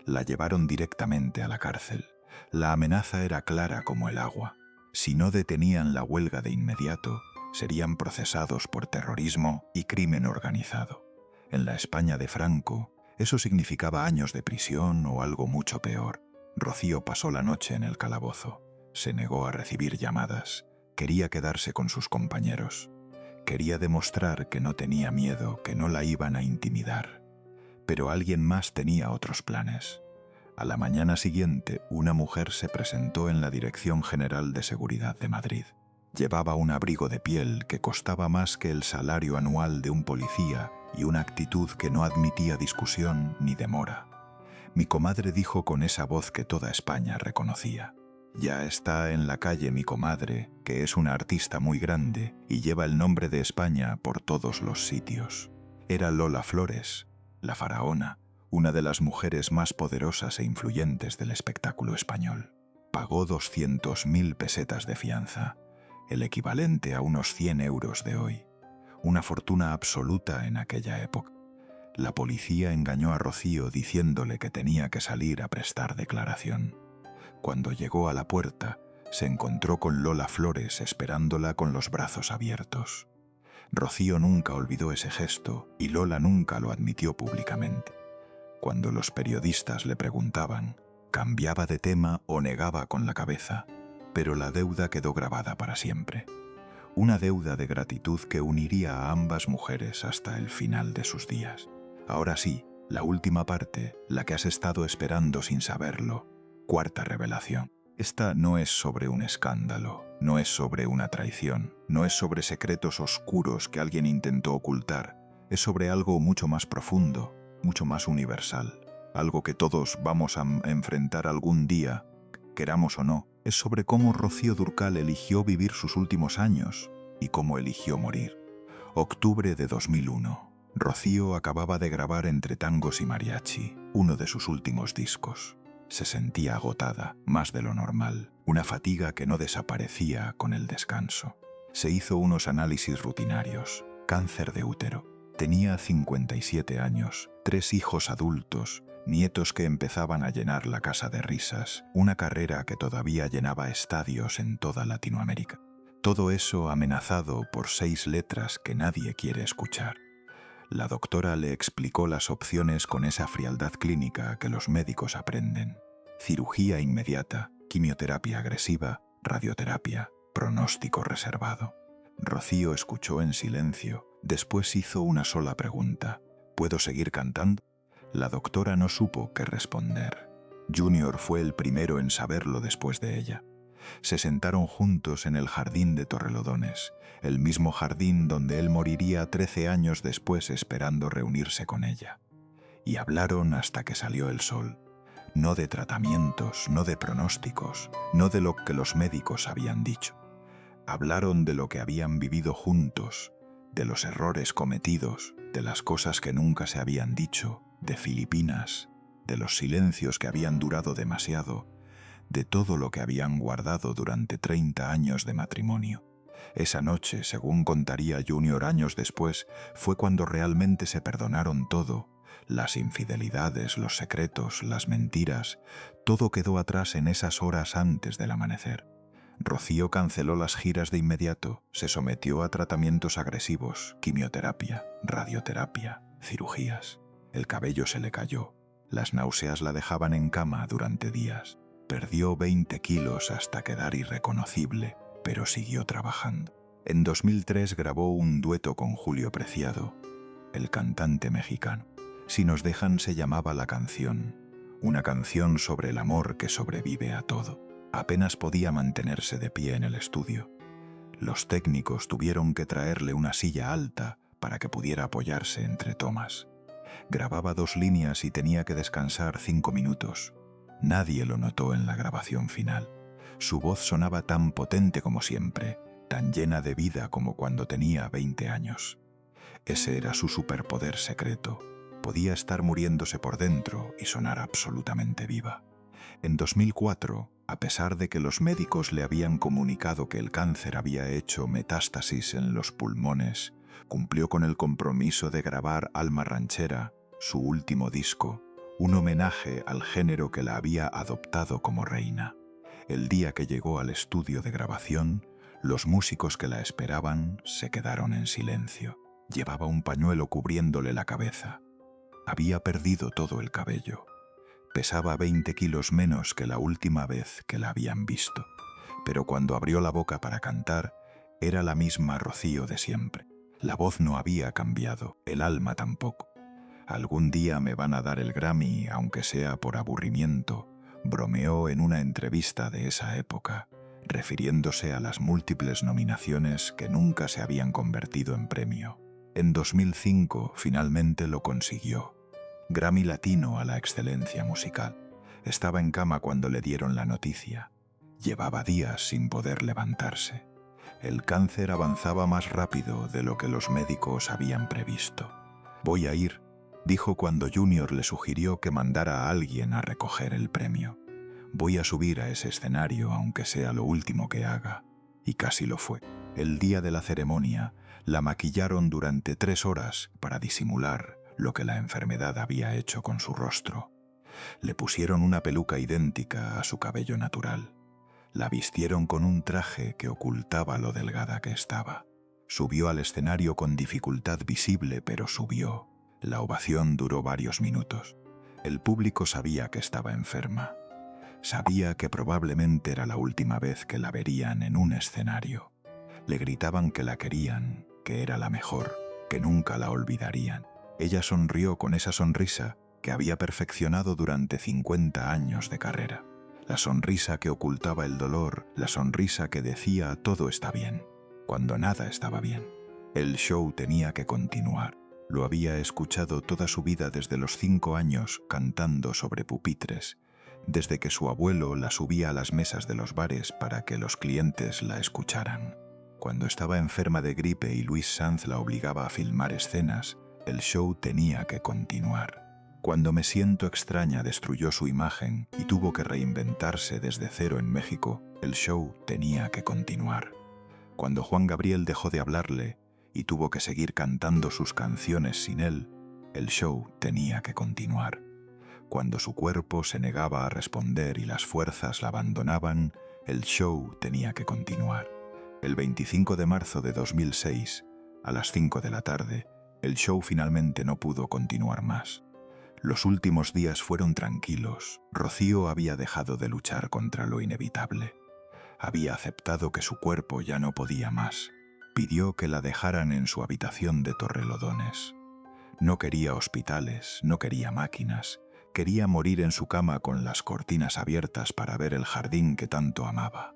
La llevaron directamente a la cárcel. La amenaza era clara como el agua. Si no detenían la huelga de inmediato, serían procesados por terrorismo y crimen organizado. En la España de Franco, eso significaba años de prisión o algo mucho peor. Rocío pasó la noche en el calabozo. Se negó a recibir llamadas. Quería quedarse con sus compañeros. Quería demostrar que no tenía miedo, que no la iban a intimidar. Pero alguien más tenía otros planes. A la mañana siguiente, una mujer se presentó en la Dirección General de Seguridad de Madrid. Llevaba un abrigo de piel que costaba más que el salario anual de un policía y una actitud que no admitía discusión ni demora. Mi comadre dijo con esa voz que toda España reconocía: «Ya está en la calle mi comadre, que es una artista muy grande y lleva el nombre de España por todos los sitios». Era Lola Flores, la faraona, una de las mujeres más poderosas e influyentes del espectáculo español. Pagó 200.000 pesetas de fianza, el equivalente a unos 100 euros de hoy, una fortuna absoluta en aquella época. La policía engañó a Rocío diciéndole que tenía que salir a prestar declaración. Cuando llegó a la puerta, se encontró con Lola Flores esperándola con los brazos abiertos. Rocío nunca olvidó ese gesto y Lola nunca lo admitió públicamente. Cuando los periodistas le preguntaban, cambiaba de tema o negaba con la cabeza, pero la deuda quedó grabada para siempre. Una deuda de gratitud que uniría a ambas mujeres hasta el final de sus días. Ahora sí, la última parte, la que has estado esperando sin saberlo. Cuarta revelación. Esta no es sobre un escándalo, no es sobre una traición, no es sobre secretos oscuros que alguien intentó ocultar, es sobre algo mucho más profundo, mucho más universal, algo que todos vamos a enfrentar algún día, queramos o no. Es sobre cómo Rocío Dúrcal eligió vivir sus últimos años y cómo eligió morir. Octubre de 2001. Rocío acababa de grabar Entre tangos y mariachi, uno de sus últimos discos. Se sentía agotada, más de lo normal, una fatiga que no desaparecía con el descanso. Se hizo unos análisis rutinarios. Cáncer de útero. Tenía 57 años, 3 hijos adultos, nietos que empezaban a llenar la casa de risas, una carrera que todavía llenaba estadios en toda Latinoamérica. Todo eso amenazado por 6 letras que nadie quiere escuchar. La doctora le explicó las opciones con esa frialdad clínica que los médicos aprenden. Cirugía inmediata, quimioterapia agresiva, radioterapia, pronóstico reservado. Rocío escuchó en silencio, después hizo una sola pregunta. ¿Puedo seguir cantando? La doctora no supo qué responder. Junior fue el primero en saberlo después de ella. Se sentaron juntos en el jardín de Torrelodones, el mismo jardín donde él moriría 13 años después esperando reunirse con ella. Y hablaron hasta que salió el sol. No de tratamientos, no de pronósticos, no de lo que los médicos habían dicho. Hablaron de lo que habían vivido juntos, de los errores cometidos, de las cosas que nunca se habían dicho, de Filipinas, de los silencios que habían durado demasiado, de todo lo que habían guardado durante 30 años de matrimonio. Esa noche, según contaría Junior años después, fue cuando realmente se perdonaron todo. Las infidelidades, los secretos, las mentiras, todo quedó atrás en esas horas antes del amanecer. Rocío canceló las giras de inmediato, se sometió a tratamientos agresivos, quimioterapia, radioterapia, cirugías. El cabello se le cayó, las náuseas la dejaban en cama durante días. Perdió 20 kilos hasta quedar irreconocible, pero siguió trabajando. En 2003 grabó un dueto con Julio Preciado, el cantante mexicano. Si nos dejan se llamaba la canción, una canción sobre el amor que sobrevive a todo. Apenas podía mantenerse de pie en el estudio. Los técnicos tuvieron que traerle una silla alta para que pudiera apoyarse entre tomas. Grababa 2 líneas y tenía que descansar 5 minutos. Nadie lo notó en la grabación final. Su voz sonaba tan potente como siempre, tan llena de vida como cuando tenía 20 años. Ese era su superpoder secreto. Podía estar muriéndose por dentro y sonar absolutamente viva. En 2004, a pesar de que los médicos le habían comunicado que el cáncer había hecho metástasis en los pulmones, cumplió con el compromiso de grabar Alma Ranchera, su último disco, un homenaje al género que la había adoptado como reina. El día que llegó al estudio de grabación, los músicos que la esperaban se quedaron en silencio. Llevaba un pañuelo cubriéndole la cabeza. Había perdido todo el cabello. Pesaba 20 kilos menos que la última vez que la habían visto. Pero cuando abrió la boca para cantar, era la misma Rocío de siempre. La voz no había cambiado, el alma tampoco. Algún día me van a dar el Grammy, aunque sea por aburrimiento, bromeó en una entrevista de esa época, refiriéndose a las múltiples nominaciones que nunca se habían convertido en premio. En 2005 finalmente lo consiguió. Grammy Latino a la excelencia musical. Estaba en cama cuando le dieron la noticia. Llevaba días sin poder levantarse. El cáncer avanzaba más rápido de lo que los médicos habían previsto. «Voy a ir», dijo cuando Junior le sugirió que mandara a alguien a recoger el premio. «Voy a subir a ese escenario aunque sea lo último que haga». Y casi lo fue. El día de la ceremonia, la maquillaron durante 3 horas para disimular lo que la enfermedad había hecho con su rostro. Le pusieron una peluca idéntica a su cabello natural. La vistieron con un traje que ocultaba lo delgada que estaba. Subió al escenario con dificultad visible, pero subió. La ovación duró varios minutos. El público sabía que estaba enferma. Sabía que probablemente era la última vez que la verían en un escenario. Le gritaban que la querían, que era la mejor, que nunca la olvidarían. Ella sonrió con esa sonrisa que había perfeccionado durante 50 años de carrera. La sonrisa que ocultaba el dolor, la sonrisa que decía todo está bien, cuando nada estaba bien. El show tenía que continuar. Lo había escuchado toda su vida desde los 5 años cantando sobre pupitres, desde que su abuelo la subía a las mesas de los bares para que los clientes la escucharan. Cuando estaba enferma de gripe y Luis Sanz la obligaba a filmar escenas, el show tenía que continuar. Cuando Me siento extraña destruyó su imagen y tuvo que reinventarse desde cero en México, el show tenía que continuar. Cuando Juan Gabriel dejó de hablarle y tuvo que seguir cantando sus canciones sin él, el show tenía que continuar. Cuando su cuerpo se negaba a responder y las fuerzas la abandonaban, el show tenía que continuar. El 25 de marzo de 2006, a las 5 de la tarde, el show finalmente no pudo continuar más. Los últimos días fueron tranquilos. Rocío había dejado de luchar contra lo inevitable. Había aceptado que su cuerpo ya no podía más. Pidió que la dejaran en su habitación de Torrelodones. No quería hospitales, no quería máquinas. Quería morir en su cama con las cortinas abiertas para ver el jardín que tanto amaba.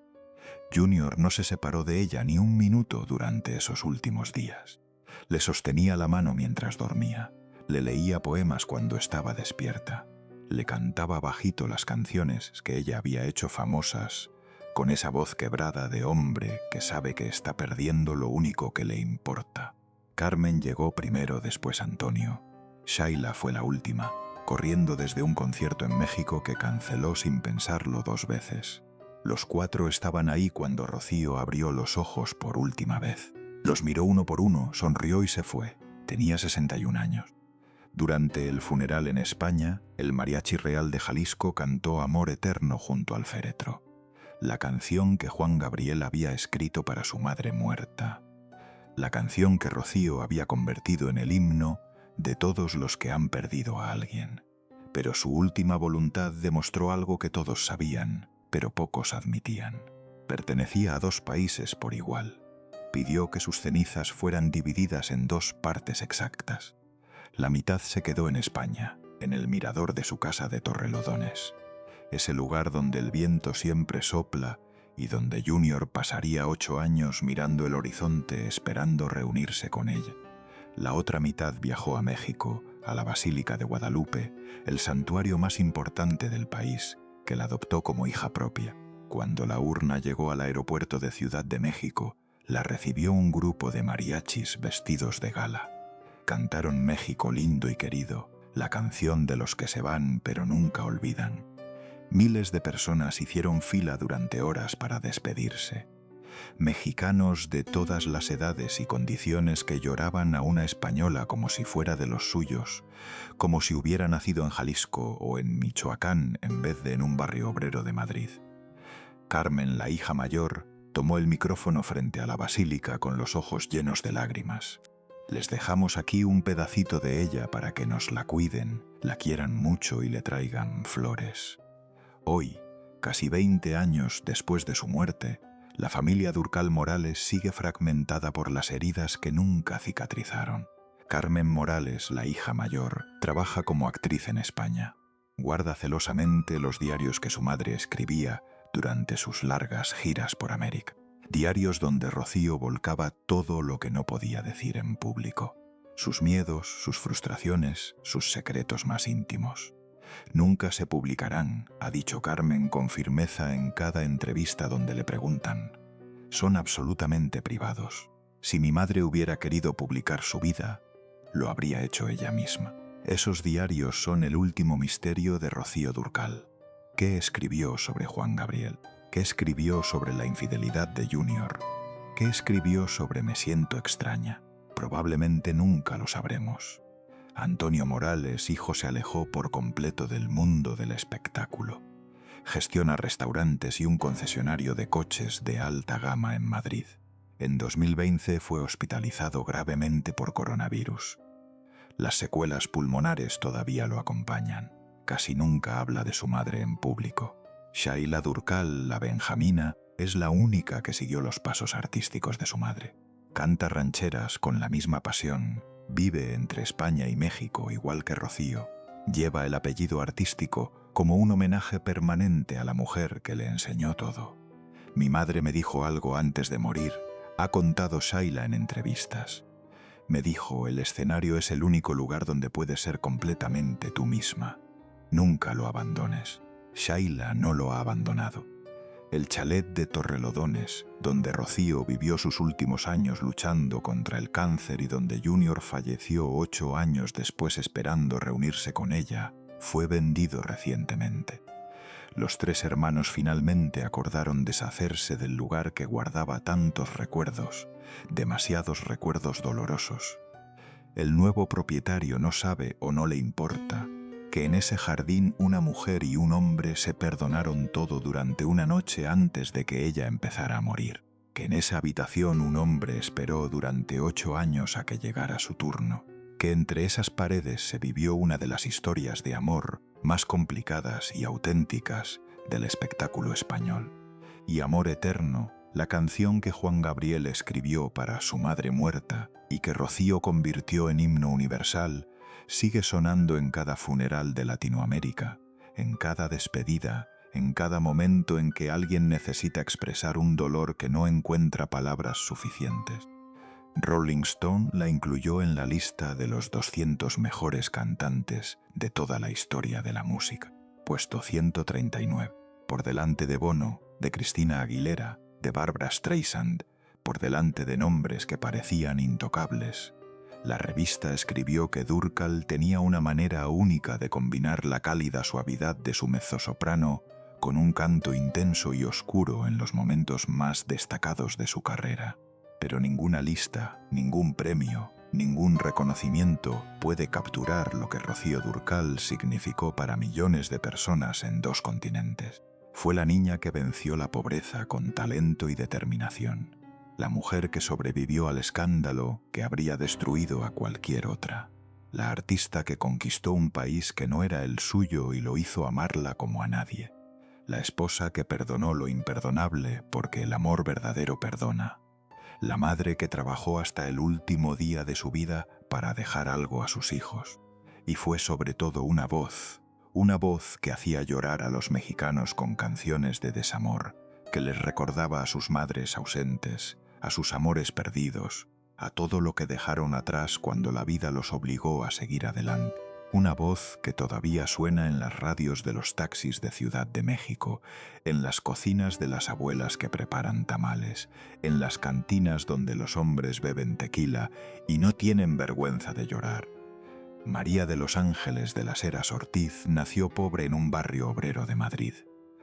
Junior no se separó de ella ni un minuto durante esos últimos días. Le sostenía la mano mientras dormía. Le leía poemas cuando estaba despierta. Le cantaba bajito las canciones que ella había hecho famosas, con esa voz quebrada de hombre que sabe que está perdiendo lo único que le importa. Carmen llegó primero, después Antonio. Shaila fue la última, corriendo desde un concierto en México que canceló sin pensarlo 2 veces. Los 4 estaban ahí cuando Rocío abrió los ojos por última vez. Los miró uno por uno, sonrió y se fue. Tenía 61 años. Durante el funeral en España, el Mariachi Real de Jalisco cantó Amor Eterno junto al féretro, la canción que Juan Gabriel había escrito para su madre muerta, la canción que Rocío había convertido en el himno de todos los que han perdido a alguien. Pero su última voluntad demostró algo que todos sabían, pero pocos admitían. Pertenecía a 2 países por igual. Pidió que sus cenizas fueran divididas en 2 partes exactas. La mitad se quedó en España, en el mirador de su casa de Torrelodones, ese lugar donde el viento siempre sopla y donde Junior pasaría 8 años mirando el horizonte esperando reunirse con ella. La otra mitad viajó a México, a la Basílica de Guadalupe, el santuario más importante del país, que la adoptó como hija propia. Cuando la urna llegó al aeropuerto de Ciudad de México, la recibió un grupo de mariachis vestidos de gala. Cantaron México lindo y querido, la canción de los que se van pero nunca olvidan. Miles de personas hicieron fila durante horas para despedirse. Mexicanos de todas las edades y condiciones que lloraban a una española como si fuera de los suyos, como si hubiera nacido en Jalisco o en Michoacán en vez de en un barrio obrero de Madrid. Carmen, la hija mayor, tomó el micrófono frente a la basílica con los ojos llenos de lágrimas. Les dejamos aquí un pedacito de ella para que nos la cuiden, la quieran mucho y le traigan flores. Hoy, casi 20 años después de su muerte, la familia Durcal Morales sigue fragmentada por las heridas que nunca cicatrizaron. Carmen Morales, la hija mayor, trabaja como actriz en España. Guarda celosamente los diarios que su madre escribía durante sus largas giras por América. Diarios donde Rocío volcaba todo lo que no podía decir en público. Sus miedos, sus frustraciones, sus secretos más íntimos. Nunca se publicarán, ha dicho Carmen con firmeza en cada entrevista donde le preguntan. Son absolutamente privados. Si mi madre hubiera querido publicar su vida, lo habría hecho ella misma. Esos diarios son el último misterio de Rocío Durcal. ¿Qué escribió sobre Juan Gabriel? ¿Qué escribió sobre la infidelidad de Junior? ¿Qué escribió sobre Me siento extraña? Probablemente nunca lo sabremos. Antonio Morales, hijo, se alejó por completo del mundo del espectáculo. Gestiona restaurantes y un concesionario de coches de alta gama en Madrid. En 2020 fue hospitalizado gravemente por coronavirus. Las secuelas pulmonares todavía lo acompañan. Casi nunca habla de su madre en público. Shaila Durcal, la benjamina, es la única que siguió los pasos artísticos de su madre. Canta rancheras con la misma pasión, vive entre España y México igual que Rocío. Lleva el apellido artístico como un homenaje permanente a la mujer que le enseñó todo. Mi madre me dijo algo antes de morir, ha contado Shaila en entrevistas. Me dijo, el escenario es el único lugar donde puedes ser completamente tú misma. Nunca lo abandones. Shaila no lo ha abandonado. El chalet de Torrelodones, donde Rocío vivió sus últimos años luchando contra el cáncer y donde Junior falleció 8 años después esperando reunirse con ella, fue vendido recientemente. Los 3 hermanos finalmente acordaron deshacerse del lugar que guardaba tantos recuerdos, demasiados recuerdos dolorosos. El nuevo propietario no sabe o no le importa que en ese jardín una mujer y un hombre se perdonaron todo durante una noche antes de que ella empezara a morir, que en esa habitación un hombre esperó durante 8 años a que llegara su turno, que entre esas paredes se vivió una de las historias de amor más complicadas y auténticas del espectáculo español. Y Amor Eterno, la canción que Juan Gabriel escribió para su madre muerta y que Rocío convirtió en himno universal, sigue sonando en cada funeral de Latinoamérica, en cada despedida, en cada momento en que alguien necesita expresar un dolor que no encuentra palabras suficientes. Rolling Stone la incluyó en la lista de los 200 mejores cantantes de toda la historia de la música, puesto 139, por delante de Bono, de Christina Aguilera, de Barbra Streisand, por delante de nombres que parecían intocables. La revista escribió que Durkal tenía una manera única de combinar la cálida suavidad de su mezzosoprano con un canto intenso y oscuro en los momentos más destacados de su carrera. Pero ninguna lista, ningún premio, ningún reconocimiento puede capturar lo que Rocío Dúrcal significó para millones de personas en 2 continentes. Fue la niña que venció la pobreza con talento y determinación. La mujer que sobrevivió al escándalo que habría destruido a cualquier otra. La artista que conquistó un país que no era el suyo y lo hizo amarla como a nadie. La esposa que perdonó lo imperdonable porque el amor verdadero perdona. La madre que trabajó hasta el último día de su vida para dejar algo a sus hijos. Y fue sobre todo una voz que hacía llorar a los mexicanos con canciones de desamor, que les recordaba a sus madres ausentes, a sus amores perdidos, a todo lo que dejaron atrás cuando la vida los obligó a seguir adelante. Una voz que todavía suena en las radios de los taxis de Ciudad de México, en las cocinas de las abuelas que preparan tamales, en las cantinas donde los hombres beben tequila y no tienen vergüenza de llorar. María de los Ángeles de las Heras Ortiz nació pobre en un barrio obrero de Madrid.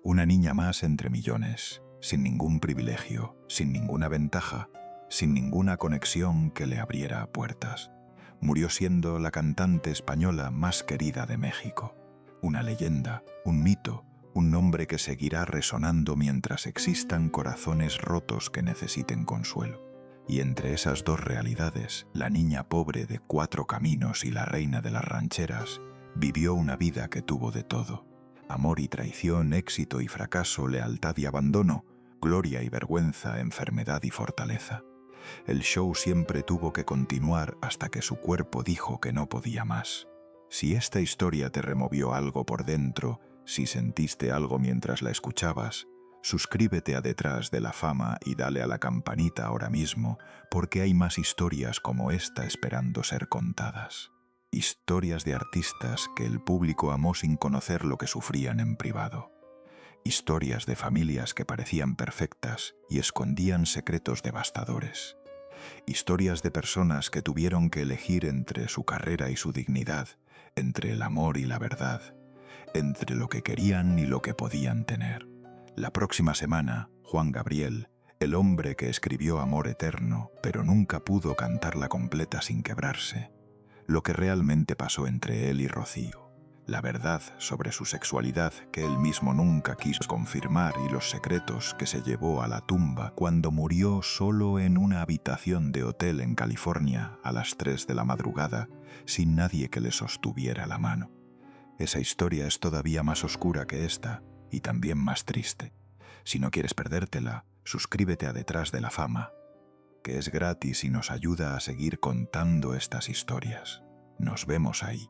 Una niña más entre millones, sin ningún privilegio, sin ninguna ventaja, sin ninguna conexión que le abriera puertas. Murió siendo la cantante española más querida de México. Una leyenda, un mito, un nombre que seguirá resonando mientras existan corazones rotos que necesiten consuelo. Y entre esas 2 realidades, la niña pobre de 4 caminos y la reina de las rancheras vivió una vida que tuvo de todo. Amor y traición, éxito y fracaso, lealtad y abandono, gloria y vergüenza, enfermedad y fortaleza. El show siempre tuvo que continuar hasta que su cuerpo dijo que no podía más. Si esta historia te removió algo por dentro, si sentiste algo mientras la escuchabas, suscríbete a Detrás de la Fama y dale a la campanita ahora mismo, porque hay más historias como esta esperando ser contadas. Historias de artistas que el público amó sin conocer lo que sufrían en privado. Historias de familias que parecían perfectas y escondían secretos devastadores. Historias de personas que tuvieron que elegir entre su carrera y su dignidad, entre el amor y la verdad, entre lo que querían y lo que podían tener. La próxima semana, Juan Gabriel, el hombre que escribió Amor Eterno, pero nunca pudo cantarla completa sin quebrarse. Lo que realmente pasó entre él y Rocío. La verdad sobre su sexualidad que él mismo nunca quiso confirmar y los secretos que se llevó a la tumba cuando murió solo en una habitación de hotel en California a las 3 de la madrugada, sin nadie que le sostuviera la mano. Esa historia es todavía más oscura que esta y también más triste. Si no quieres perdértela, suscríbete a Detrás de la Fama, que es gratis y nos ayuda a seguir contando estas historias. Nos vemos ahí.